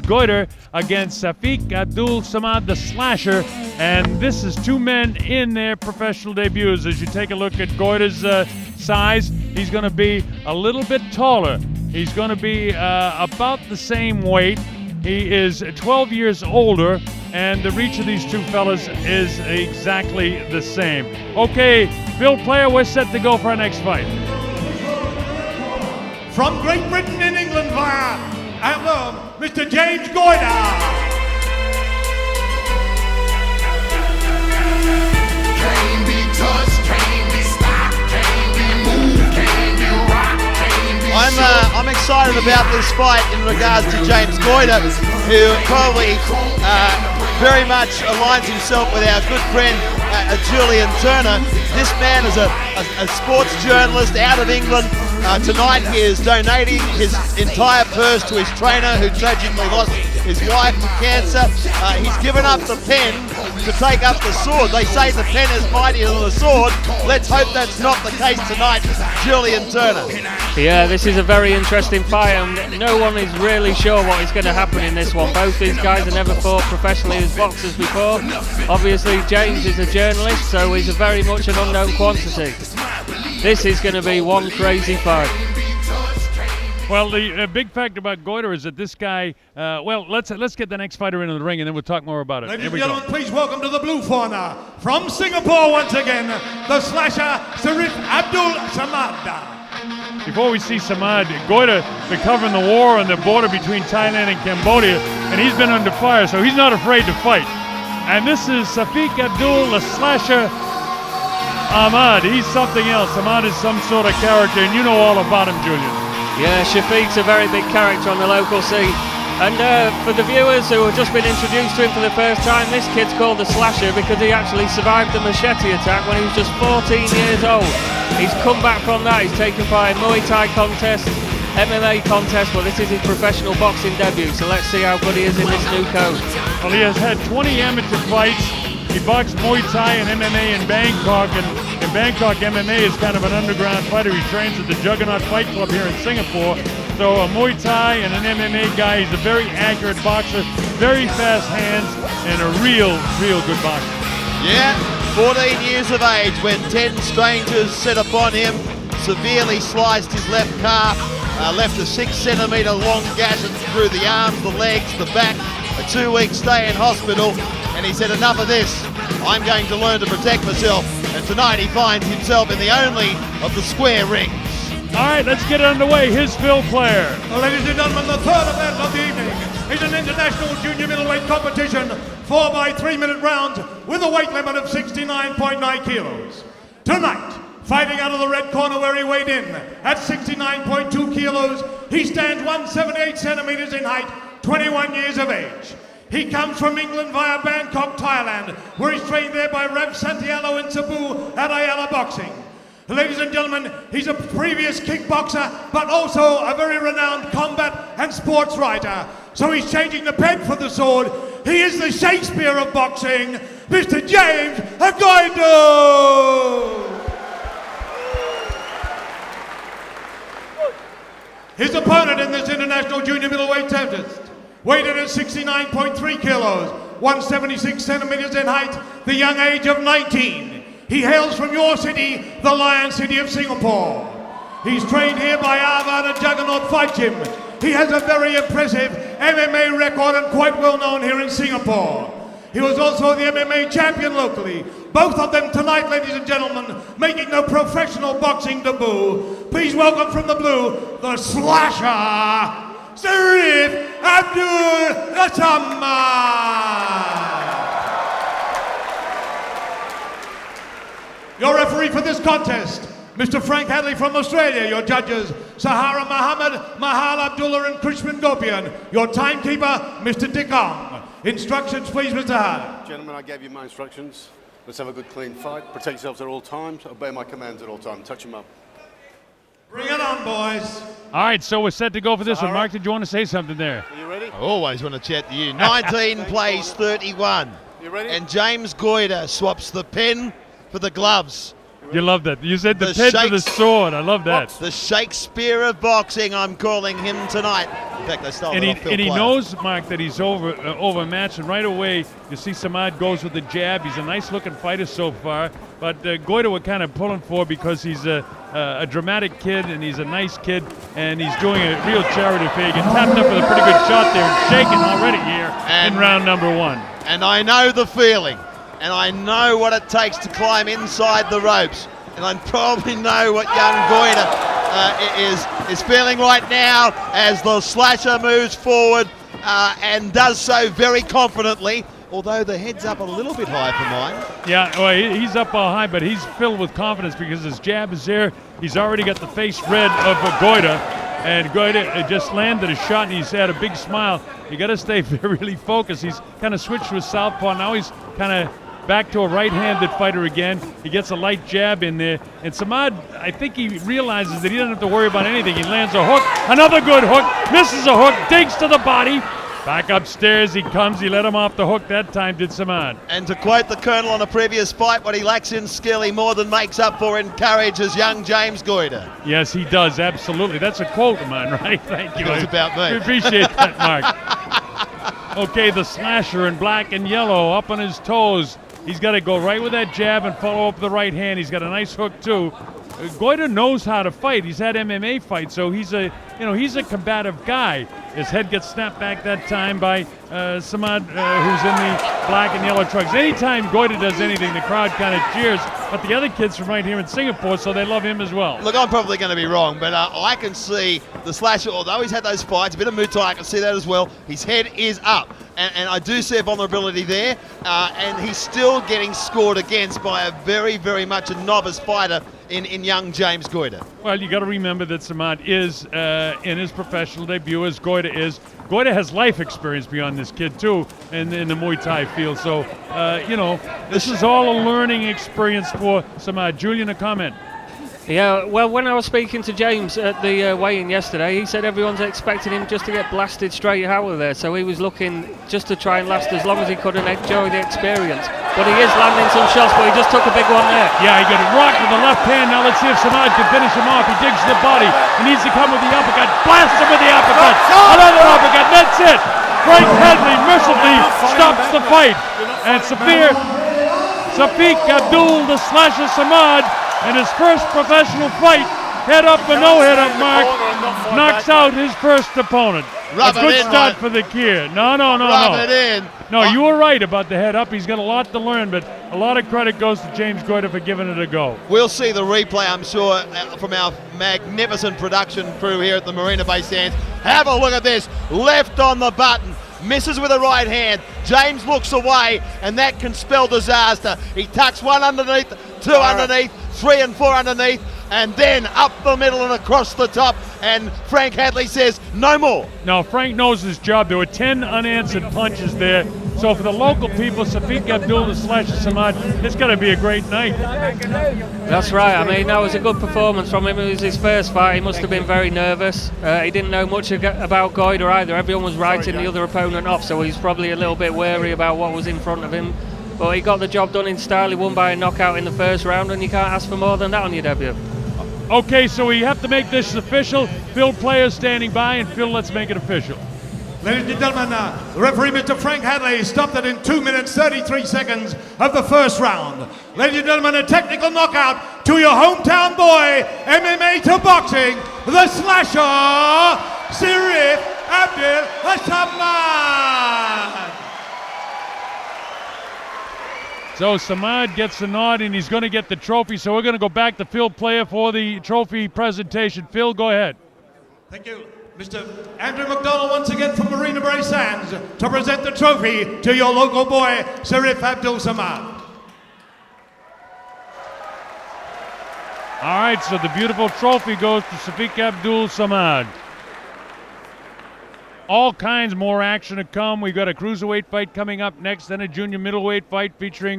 Goyder against Syafiq Abdul Samad the Slasher. And this is two men in their professional debuts. As you take a look at Goyder's size, he's going to be a little bit taller. He's going to be about the same weight. He is 12 years older, and the reach of these two fellas is exactly the same. Okay, Bill Player, we're set to go for our next fight. From Great Britain and England via Mr. James Goyder. Can't be touched, can't be stopped, can't be moved, can't be rocked, can't be I'm excited about this fight in regards to James Goyder, who probably very much aligns himself with our good friend Julian Turner. This man is a sports journalist out of England. Tonight he is donating his entire purse to his trainer, who tragically lost his wife to cancer. He's given up the pen to take up the sword. They say the pen is mightier than the sword. Let's hope that's not the case tonight, Julian Turner. Yeah, this is a very interesting fight, and no one is really sure what is going to happen in this one. Both these guys have never fought professionally as boxers before. Obviously, James is a journalist, so he's very much an unknown quantity. This is going to be one crazy fight. Well, the big fact about Goyder is that this guy, let's get the next fighter into the ring, and then we'll talk more about it. Ladies and gentlemen, please welcome to the blue corner, from Singapore once again, the slasher, Syafiq Abdul Samad. Before we see Samad, Goyder been covering the war on the border between Thailand and Cambodia, and he's been under fire, so he's not afraid to fight. And this is Syafiq Abdul, the Slasher Ahmad. He's something else. Ahmad is some sort of character, and you know all about him, Julian. Yeah, Syafiq's a very big character on the local scene. And for the viewers who have just been introduced to him for the first time, this kid's called the Slasher because he actually survived the machete attack when he was just 14 years old. He's come back from that. He's taken part in Muay Thai contests, MMA contests. Well, this is his professional boxing debut, so let's see how good he is in this new code. Well, he has had 20 amateur fights. He boxed Muay Thai and MMA in Bangkok, and in Bangkok, MMA is kind of an underground fighter. He trains at the Juggernaut Fight Club here in Singapore. So a Muay Thai and an MMA guy. He's a very accurate boxer, very fast hands, and a real good boxer. Yeah, 14 years of age when 10 strangers set upon him, severely sliced his left calf, left a 6 centimetre long gash through the arms, the legs, the back, a 2-week stay in hospital, and he said, enough of this, I'm going to learn to protect myself. And tonight he finds himself in the only of the square rings. All right, let's get it underway. Here's Phil Player. Ladies and gentlemen, the third event of the evening is an international junior middleweight competition, 4 by 3-minute rounds with a weight limit of 69.9 kilos. Tonight, fighting out of the red corner where he weighed in at 69.2 kilos, he stands 178 centimeters in height, 21 years of age. He comes from England via Bangkok, Thailand, where he's trained there by Rev Santiago and Cebu at Ayala Boxing. Ladies and gentlemen, he's a previous kickboxer, but also a very renowned combat and sports writer. So he's changing the pen for the sword. He is the Shakespeare of boxing, Mr. James Goyder. His opponent in this international junior middleweight contest, weighed in at 69.3 kilos, 176 centimeters in height, the young age of 19. He hails from your city, the Lion City of Singapore. He's trained here by Harvard and Juggernaut Fight Gym. He has a very impressive MMA record and quite well known here in Singapore. He was also the MMA champion locally. Both of them tonight, ladies and gentlemen, making their professional boxing debut. Please welcome from the blue, the Slasher, Syafiq Abdul Samad. Your referee for this contest, Mr. Frank Hadley from Australia. Your judges, Sahara Muhammad, Mahal Abdullah and Krishman Gopian. Your timekeeper, Mr. Dick Ong. Instructions, please, Mr. Hadley. Gentlemen, I gave you my instructions. Let's have a good, clean fight. Protect yourselves at all times. Obey my commands at all times. Touch them up. Bring it on, boys. All right, so we're set to go for this one. Mark, did you want to say something there? Are you ready? I always want to chat to you. 19 plays 31. You ready? And James Goyder swaps the pen for the gloves. You love that. You said the The pitch of the shakes. sword. I love that. The Shakespeare of boxing, I'm calling him tonight. In fact, I stole And it he, off Phil and he Player. knows, Mark, that he's overmatched. And right away, you see Samad goes with the jab. He's a nice-looking fighter so far. But Goyder we're kind of pulling for because he's a dramatic kid and he's a nice kid and he's doing a real charity affair. He gets tapped up with a pretty good shot there and shaking already here in round number 1. And I know the feeling. And I know what it takes to climb inside the ropes. And I probably know what young Goyder is feeling right now as the slasher moves forward and does so very confidently, although the head's up a little bit high for mine. Yeah, well, he's up high, but he's filled with confidence because his jab is there. He's already got the face red of Goyder, and Goyder just landed a shot, and he's had a big smile. You got to stay really focused. He's kind of switched to a southpaw. Now he's kind of back to a right-handed fighter again. He gets a light jab in there. And Samad, I think he realizes that he doesn't have to worry about anything. He lands a hook, another good hook, misses a hook, digs to the body. Back upstairs he comes. He let him off the hook that time, did Samad. And to quote the Colonel on a previous fight, what he lacks in skill, he more than makes up for in courage as young James Goyder. Yes, he does, absolutely. That's a quote of mine, right? Thank you. It's about me. I appreciate that, Mark. Okay, the slasher in black and yellow up on his toes. He's got to go right with that jab and follow up the right hand. He's got a nice hook too. Goyder knows how to fight. He's had MMA fights, so he's a combative guy. His head gets snapped back that time by Samad, who's in the black and yellow trunks. Anytime Goyder does anything, the crowd kind of cheers. But the other kid's from right here in Singapore, so they love him as well. Look, I'm probably going to be wrong, but I can see the slasher, although he's had those fights, a bit of Muay Thai, I can see that as well. His head is up, and I do see a vulnerability there, and he's still getting scored against by a very, very much a novice fighter in young James Goyder. Well, you got to remember that Samad is in his professional debut, as Goyder is. Goyder has life experience beyond this kid too, in the Muay Thai field. So, this is all a learning experience for Samad. Julian, a comment? Yeah, well, when I was speaking to James at the weigh-in yesterday, he said everyone's expecting him just to get blasted straight out of there. So he was looking just to try and last as long as he could and enjoy the experience. But he is landing some shots, but he just took a big one there. Yeah, he got it rocked with the left hand. Now let's see if Samad can finish him off. He digs to the body. He needs to come with the uppercut. Blasts him with the uppercut. Another uppercut. That's it. Frank Hadley mercifully stops the fight. And Syafiq Abdul, the slasher Samad, in his first professional fight, head up or no head up, Mark, knocks out his first opponent. Rub a it good in, start Mike. for the kid. No. Rub it in. No, you were right about the head up. He's got a lot to learn, but a lot of credit goes to James Goyder for giving it a go. We'll see the replay, I'm sure, from our magnificent production crew here at the Marina Bay Sands. Have a look at this. Left on the button. Misses with a right hand. James looks away, and that can spell disaster. He tucks one underneath, two underneath, 3 and 4 underneath, and then up the middle and across the top. And Frank Hadley says, no more. No, Frank knows his job. There were 10 unanswered punches there. So for the local people, Syafiq Abdul, the slasher Samad, it's going to be a great night. That's right. I mean, that was a good performance from him. It was his first fight. He must have been very nervous. He didn't know much about Goyder either. Everyone was writing the other opponent off, so he's probably a little bit wary about what was in front of him. But he got the job done in style. He won by a knockout in the first round, and you can't ask for more than that on your debut. Okay, so we have to make this official. Phil Player standing by, and Phil, let's make it official. Ladies and gentlemen, the referee, Mr. Frank Hadley, stopped it in 2 minutes, 33 seconds of the first round. Ladies and gentlemen, a technical knockout to your hometown boy, MMA to boxing, the slasher, Syafiq Abdul Samad. So Samad gets the nod, and he's going to get the trophy. So we're going to go back to Phil Player for the trophy presentation. Phil, go ahead. Thank you. Mr. Andrew McDonald once again from Marina Bay Sands to present the trophy to your local boy, Syafiq Abdul Samad. All right, so the beautiful trophy goes to Syafiq Abdul Samad. All kinds more action to come. We've got a cruiserweight fight coming up next, then a junior middleweight fight featuring